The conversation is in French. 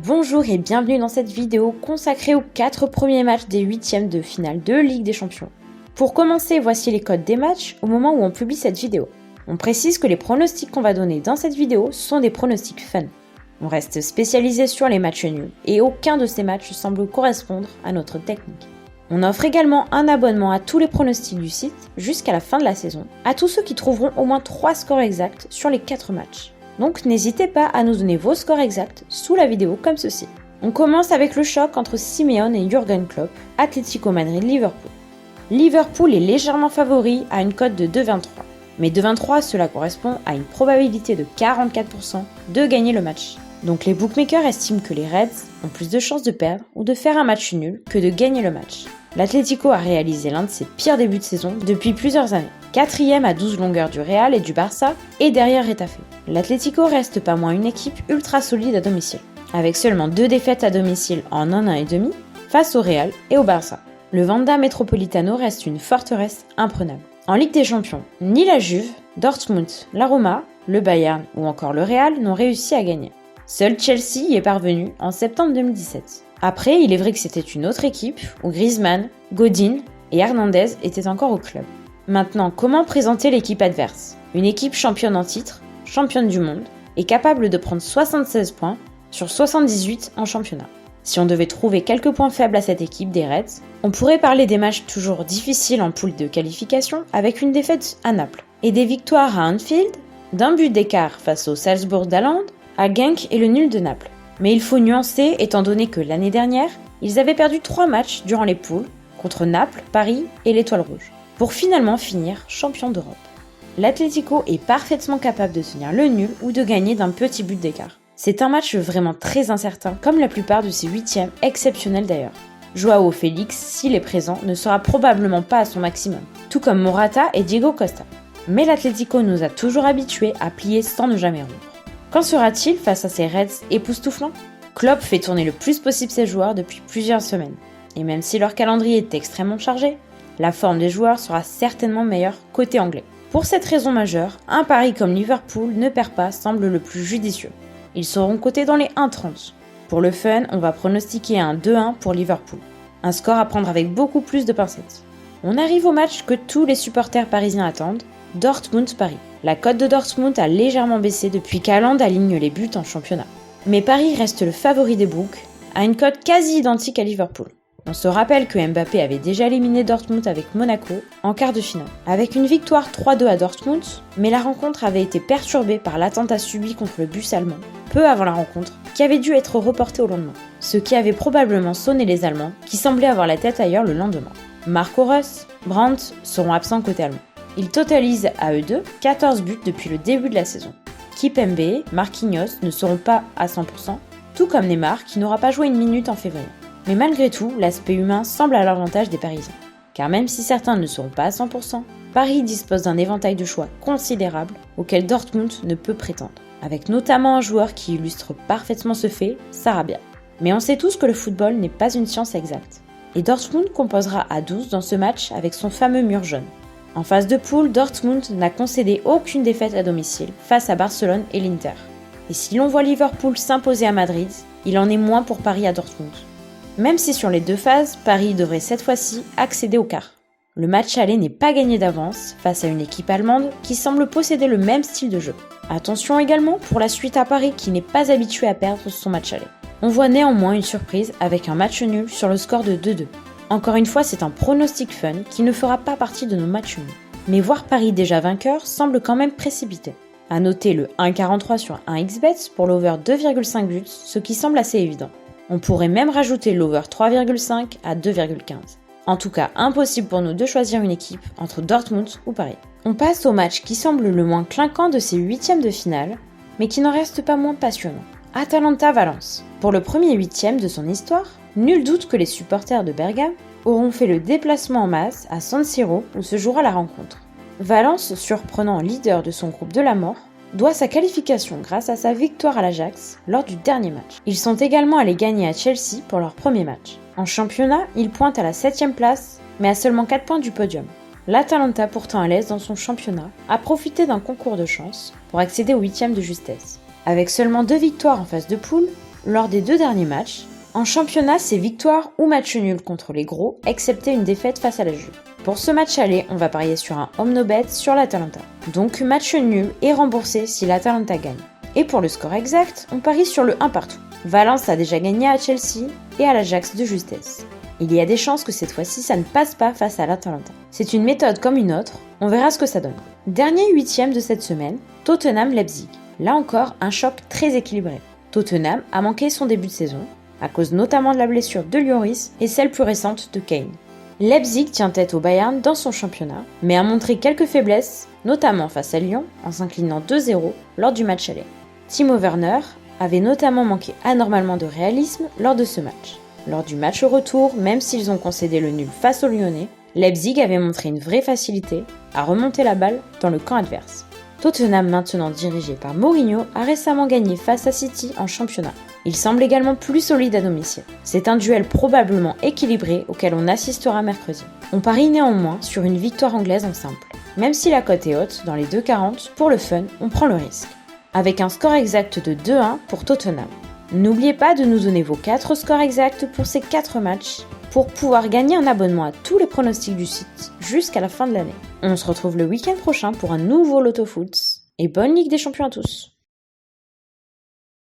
Bonjour et bienvenue dans cette vidéo consacrée aux 4 premiers matchs des 8e de finale de Ligue des Champions. Pour commencer, voici les codes des matchs au moment où on publie cette vidéo. On précise que les pronostics qu'on va donner dans cette vidéo sont des pronostics fun. On reste spécialisé sur les matchs nuls et aucun de ces matchs semble correspondre à notre technique. On offre également un abonnement à tous les pronostics du site jusqu'à la fin de la saison, à tous ceux qui trouveront au moins 3 scores exacts sur les 4 matchs. Donc n'hésitez pas à nous donner vos scores exacts sous la vidéo comme ceci. On commence avec le choc entre Simeone et Jürgen Klopp, Atlético Madrid-Liverpool. Liverpool est légèrement favori à une cote de 2,23. Mais 2,23 cela correspond à une probabilité de 44% de gagner le match. Donc les bookmakers estiment que les Reds ont plus de chances de perdre ou de faire un match nul que de gagner le match. L'Atlético a réalisé l'un de ses pires débuts de saison depuis plusieurs années. 4e à 12 longueurs du Real et du Barça et derrière Getafe. L'Atlético reste pas moins une équipe ultra solide à domicile, avec seulement 2 défaites à domicile en 1 an et demi face au Real et au Barça. Le Wanda Metropolitano reste une forteresse imprenable. En Ligue des Champions, ni la Juve, Dortmund, la Roma, le Bayern ou encore le Real n'ont réussi à gagner. Seul Chelsea y est parvenu en septembre 2017. Après, il est vrai que c'était une autre équipe où Griezmann, Godin et Hernandez étaient encore au club. Maintenant, comment présenter l'équipe adverse ? Une équipe championne en titre, championne du monde, et capable de prendre 76 points sur 78 en championnat. Si on devait trouver quelques points faibles à cette équipe des Reds, on pourrait parler des matchs toujours difficiles en poule de qualification avec une défaite à Naples, et des victoires à Anfield, d'un but d'écart face au Salzbourg d'Haaland, à Genk et le nul de Naples. Mais il faut nuancer étant donné que l'année dernière, ils avaient perdu 3 matchs durant les poules, contre Naples, Paris et l'Étoile Rouge, pour finalement finir champion d'Europe. L'Atlético est parfaitement capable de tenir le nul ou de gagner d'un petit but d'écart. C'est un match vraiment très incertain, comme la plupart de ces 8e, exceptionnels d'ailleurs. Joao Félix, s'il est présent, ne sera probablement pas à son maximum, tout comme Morata et Diego Costa. Mais l'Atlético nous a toujours habitués à plier sans ne jamais rompre. Qu'en sera-t-il face à ces Reds époustouflants ? Klopp fait tourner le plus possible ses joueurs depuis plusieurs semaines. Et même si leur calendrier est extrêmement chargé, la forme des joueurs sera certainement meilleure côté anglais. Pour cette raison majeure, un pari comme Liverpool ne perd pas semble le plus judicieux. Ils seront cotés dans les 1,30. Pour le fun, on va pronostiquer un 2-1 pour Liverpool. Un score à prendre avec beaucoup plus de pincettes. On arrive au match que tous les supporters parisiens attendent, Dortmund-Paris. La cote de Dortmund a légèrement baissé depuis qu'Haaland aligne les buts en championnat. Mais Paris reste le favori des books, à une cote quasi identique à Liverpool. On se rappelle que Mbappé avait déjà éliminé Dortmund avec Monaco en quart de finale, avec une victoire 3-2 à Dortmund, mais la rencontre avait été perturbée par l'attentat subi contre le bus allemand, peu avant la rencontre, qui avait dû être reporté au lendemain, ce qui avait probablement sonné les Allemands, qui semblaient avoir la tête ailleurs le lendemain. Marco Reus, Brandt seront absents côté allemand. Ils totalisent à eux deux 14 buts depuis le début de la saison. Kimpembe, Marquinhos ne seront pas à 100%, tout comme Neymar qui n'aura pas joué une minute en février. Mais malgré tout, l'aspect humain semble à l'avantage des Parisiens. Car même si certains ne seront pas à 100%, Paris dispose d'un éventail de choix considérable auquel Dortmund ne peut prétendre. Avec notamment un joueur qui illustre parfaitement ce fait, Sarabia. Mais on sait tous que le football n'est pas une science exacte. Et Dortmund composera à 12 dans ce match avec son fameux mur jaune. En phase de poule, Dortmund n'a concédé aucune défaite à domicile face à Barcelone et l'Inter. Et si l'on voit Liverpool s'imposer à Madrid, il en est moins pour Paris à Dortmund. Même si sur les 2 phases, Paris devrait cette fois-ci accéder au quart. Le match aller n'est pas gagné d'avance face à une équipe allemande qui semble posséder le même style de jeu. Attention également pour la suite à Paris qui n'est pas habitué à perdre son match aller. On voit néanmoins une surprise avec un match nul sur le score de 2-2. Encore une fois, c'est un pronostic fun qui ne fera pas partie de nos matchs nuls. Mais voir Paris déjà vainqueur semble quand même précipité. À noter le 1,43 sur 1xBet pour l'over 2,5 buts, ce qui semble assez évident. On pourrait même rajouter l'over 3,5 à 2,15. En tout cas, impossible pour nous de choisir une équipe entre Dortmund ou Paris. On passe au match qui semble le moins clinquant de ces 8e de finale, mais qui n'en reste pas moins passionnant. Atalanta-Valence. Pour le premier 8e de son histoire, nul doute que les supporters de Bergame auront fait le déplacement en masse à San Siro où se jouera la rencontre. Valence, surprenant leader de son groupe de la mort, doit sa qualification grâce à sa victoire à l'Ajax lors du dernier match. Ils sont également allés gagner à Chelsea pour leur premier match. En championnat, ils pointent à la 7e place, mais à seulement 4 points du podium. L'Atalanta, pourtant à l'aise dans son championnat, a profité d'un concours de chance pour accéder aux 8e de justesse. Avec seulement 2 victoires en phase de poule, lors des 2 derniers matchs. En championnat, c'est victoire ou match nul contre les gros, excepté une défaite face à la Juve. Pour ce match aller, on va parier sur un home no bet sur l'Atalanta. Donc match nul est remboursé si l'Atalanta gagne. Et pour le score exact, on parie sur le 1 partout. Valence a déjà gagné à Chelsea et à l'Ajax de justesse. Il y a des chances que cette fois-ci ça ne passe pas face à l'Atalanta. C'est une méthode comme une autre, on verra ce que ça donne. Dernier 8e de cette semaine, Tottenham-Leipzig. Là encore, un choc très équilibré. Tottenham a manqué son début de saison, à cause notamment de la blessure de Lloris et celle plus récente de Kane. Leipzig tient tête au Bayern dans son championnat, mais a montré quelques faiblesses, notamment face à Lyon, en s'inclinant 2-0 lors du match aller. Timo Werner avait notamment manqué anormalement de réalisme lors de ce match. Lors du match au retour, même s'ils ont concédé le nul face aux Lyonnais, Leipzig avait montré une vraie facilité à remonter la balle dans le camp adverse. Tottenham, maintenant dirigé par Mourinho, a récemment gagné face à City en championnat. Il semble également plus solide à domicile. C'est un duel probablement équilibré auquel on assistera mercredi. On parie néanmoins sur une victoire anglaise en simple. Même si la cote est haute, dans les 2,40, pour le fun, on prend le risque. Avec un score exact de 2-1 pour Tottenham. N'oubliez pas de nous donner vos 4 scores exacts pour ces 4 matchs pour pouvoir gagner un abonnement à tous les pronostics du site jusqu'à la fin de l'année. On se retrouve le week-end prochain pour un nouveau Loto Foot et bonne Ligue des Champions à tous.